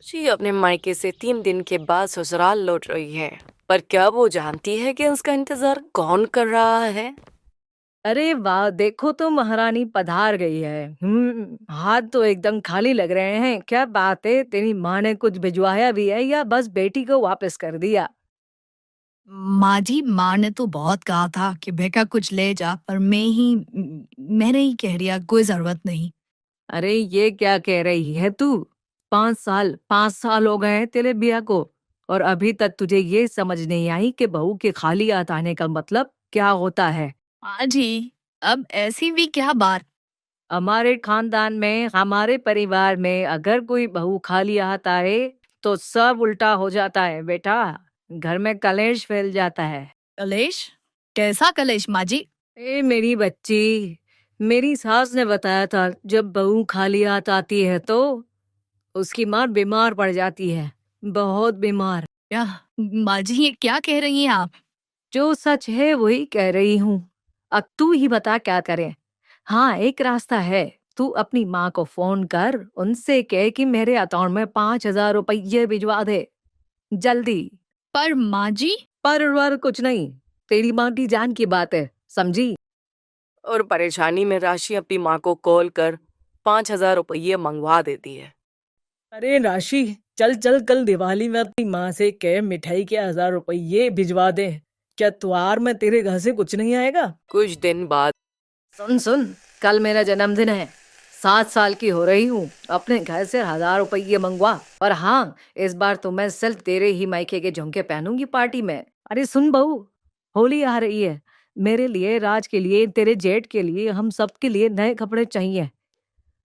जी अपने मायके से 3 दिन के बाद ससुराल लौट रही है। पर क्या वो जानती है कि उसका इंतजार कौन कर रहा है? अरे वाह! देखो तो महारानी पधार गई है। हाथ तो एकदम खाली लग रहे हैं। क्या बात है? तेरी माँ ने कुछ भिजवाया भी है या बस बेटी को वापस कर दिया? माँ जी, माँ ने तो बहुत कहा था कि बेटा कुछ ले जा, पर मैंने ही कह दिया कोई जरूरत नहीं। अरे ये क्या कह रही है तू? 5 साल हो गए हैं तेरे बिया को और अभी तक तुझे ये समझ नहीं आई कि बहू के खाली हाथ आने का मतलब क्या होता है? माँ जी, अब ऐसी भी क्या बात। हमारे खानदान में, हमारे परिवार में अगर कोई बहू खाली हाथ आए तो सब उल्टा हो जाता है बेटा। घर में कलेश फैल जाता है। कलेश? कैसा कलेश माँ जी? ए मेरी बच्ची, मेरी सास ने बताया था जब बहू खाली हाथ आती है तो उसकी माँ बीमार पड़ जाती है, बहुत बीमार। क्या? माँ जी, ये क्या कह रही हैं आप? जो सच है वही कह रही हूँ। अब तू ही बता क्या करें। हाँ, एक रास्ता है। तू अपनी माँ को फोन कर, उनसे कह कि मेरे अकाउंट में 5,000 रुपये भिजवा दे जल्दी। पर माँ जी। पर वर कुछ नहीं, तेरी माँ की जान की बात है, समझी? और परेशानी में राशि अपनी माँ को कॉल कर 5,000 रुपये मंगवा देती है। अरे राशि, चल चल कल दिवाली में अपनी माँ से कह मिठाई के 1,000 रुपये भिजवा दे। क्या त्योहार में तेरे घर से कुछ नहीं आएगा? कुछ दिन बाद सुन सुन, कल मेरा जन्मदिन है। 7 साल की हो रही हूँ। अपने घर से 1,000 रुपये मंगवा। और हाँ, इस बार तो मैं सिर्फ तेरे ही मायके के झुमके पहनूंगी पार्टी में। अरे सुन बहू, होली आ रही है। मेरे लिए, राज के लिए, तेरे जेठ के लिए, हम सबके लिए नए कपड़े चाहिए।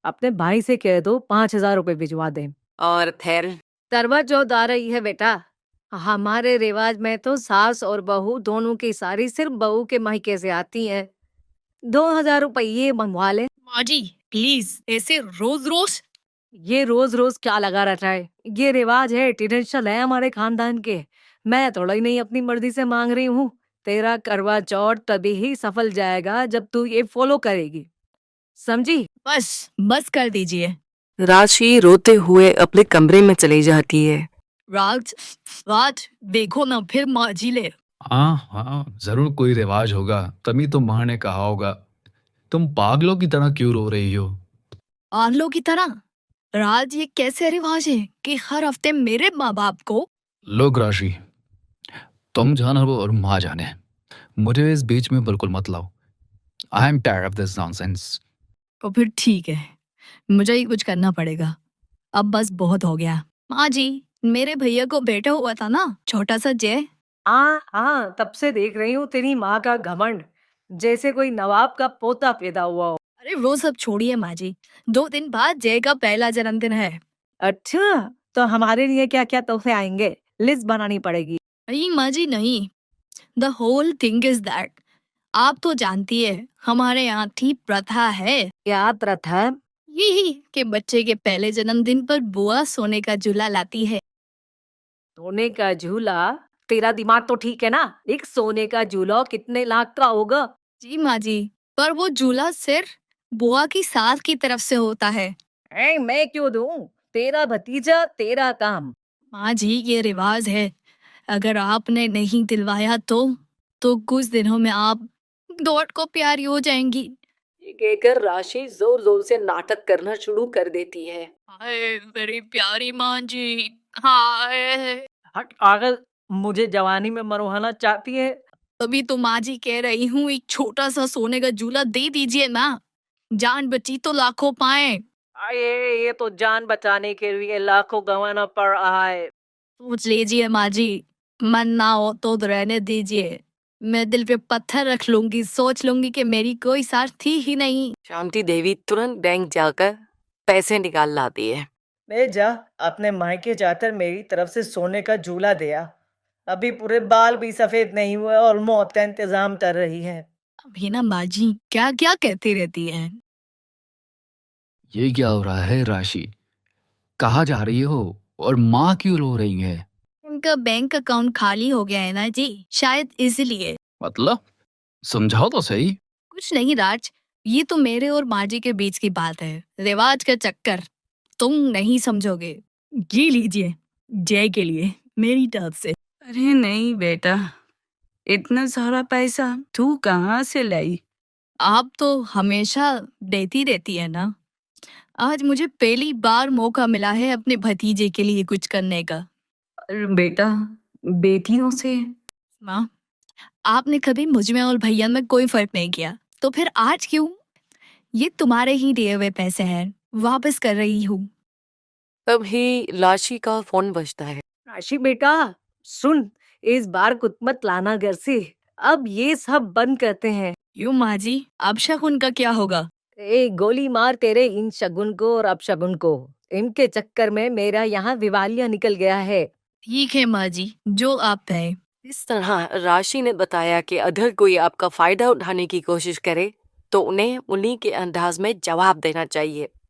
अपने भाई से कह दो 5,000 रुपये भिजवा दे। और फिर करवा चौथ आ रही है बेटा। हमारे रिवाज में तो सास और बहू दोनों की साड़ी सिर्फ बहू के मायके से आती है। 2,000 रुपये मंगवा ले। माँ जी, प्लीज ऐसे रोज रोज। ये रोज रोज क्या लगा रखा है? ये रिवाज है, ट्रेडिशन है हमारे खानदान के। मैं थोड़ा ही नहीं अपनी मर्जी से मांग रही हूँ। तेरा करवा चौथ तभी ही सफल जाएगा जब तू ये फॉलो करेगी, समझी? बस बस कर दीजिए। राशि रोते हुए अपने कमरे में चली जाती है। राज, राज देखो ना, फिर माँ जी ले। हाँ हाँ, जरूर कोई रिवाज होगा, तभी तो माँ ने कहा होगा। तुम पागलों की तरह क्यों रो रही हो? आलो की तरह? राज, ये कैसे रिवाज है कि हर हफ्ते मेरे माँ बाप को। लोग राशि, तुम जानो वो और माँ जाने, मुझे इस बीच में बिल्कुल मत लाओ। I am tired of this nonsense. तो फिर ठीक है, मुझे ही कुछ करना पड़ेगा। अब बस बहुत हो गया। माँ जी, मेरे भैया को बेटा हुआ था ना, छोटा सा जय। हाँ हाँ, तब से देख रही हूँ तेरी माँ का घमंड, जैसे कोई नवाब का पोता पैदा हुआ हो। अरे वो सब छोड़िए माँ जी, 2 दिन बाद जय का पहला जन्मदिन है। अच्छा, तो हमारे लिए क्या क्या तोहफे आएंगे? लिस्ट बनानी पड़ेगी। नहीं माँ जी नहीं, the whole thing is that, आप तो जानती है हमारे यहाँ थी प्रथा है क्या प्रथा? यही कि बच्चे के पहले जन्मदिन पर बुआ सोने का झूला लाती है। सोने का झूला? तेरा दिमाग तो ठीक है ना? एक सोने का झूला कितने लाख का होगा? जी माँ जी, पर वो झूला सिर्फ बुआ की सास की तरफ से होता है। मैं क्यों दूं? तेरा भतीजा, तेरा काम। माँ जी, ये रिवाज है, अगर आपने नहीं दिलवाया तो कुछ दिनों में आप दौड़ को प्यारी हो जाएंगी। ये कहकर राशि जोर जोर से नाटक करना शुरू कर देती है। हाय मेरी प्यारी माँ जी, हाय। हट, अगर मुझे जवानी में मरवाना चाहती है। तभी तो माँ जी कह रही हूँ, एक छोटा सा सोने का झूला दे दीजिए ना, जान बची तो लाखों पाए। ये तो जान बचाने के लिए लाखों गंवाना पड़ रहा है। सोच लीजिए माँ जी, मन ना हो तो रहने दीजिए। मैं दिल पे पत्थर रख लूंगी, सोच लूंगी कि मेरी कोई साथ थी ही नहीं। शांति देवी तुरंत बैंक जाकर पैसे निकाल लाती है। ले जा, अपने मायके जाकर मेरी तरफ से सोने का झूला दिया। अभी पूरे बाल भी सफेद नहीं हुए और मौत का इंतजाम कर रही है। अभी ना माँ जी क्या क्या कहती रहती है। ये क्या हो रहा है राशि? कहाँ जा रही हो और माँ क्यों रो रही है? उनका बैंक अकाउंट खाली हो गया है ना जी, शायद इसलिए। मतलब समझाओ तो सही। कुछ नहीं राज, ये तो मेरे और माँ जी के बीच की बात है, रिवाज का चक्कर, तुम नहीं समझोगे। ये लीजिए, जय के लिए मेरी तरफ से। अरे नहीं बेटा, इतना सारा पैसा तू कहाँ से लाई? आप तो हमेशा देती रहती है ना। आज मुझे पहली बार मौका मिला है अपने भतीजे के लिए कुछ करने का। अरे बेटा, बेटियों से माँ, आपने कभी मुझ में और भैया में कोई फर्क नहीं किया, तो फिर आज क्यों? ये तुम्हारे ही दिए हुए पैसे हैं, वापस कर रही हूँ। तभी लाशी का फोन बजता है। राशि बेटा, सुन, इस बार कुछ मत लाना घर से। अब ये सब बंद करते हैं। क्यों माँ जी, अब शकुन का क्या होगा? ए गोली मार तेरे इन शगुन को और अपशगुन को। इनके चक्कर में मेरा यहाँ दिवालिया निकल गया है। ठीक है माँ जी, जो आप कहें। इस तरह राशि ने बताया कि अगर कोई आपका फायदा उठाने की कोशिश करे तो उन्हें उन्हीं के अंदाज में जवाब देना चाहिए।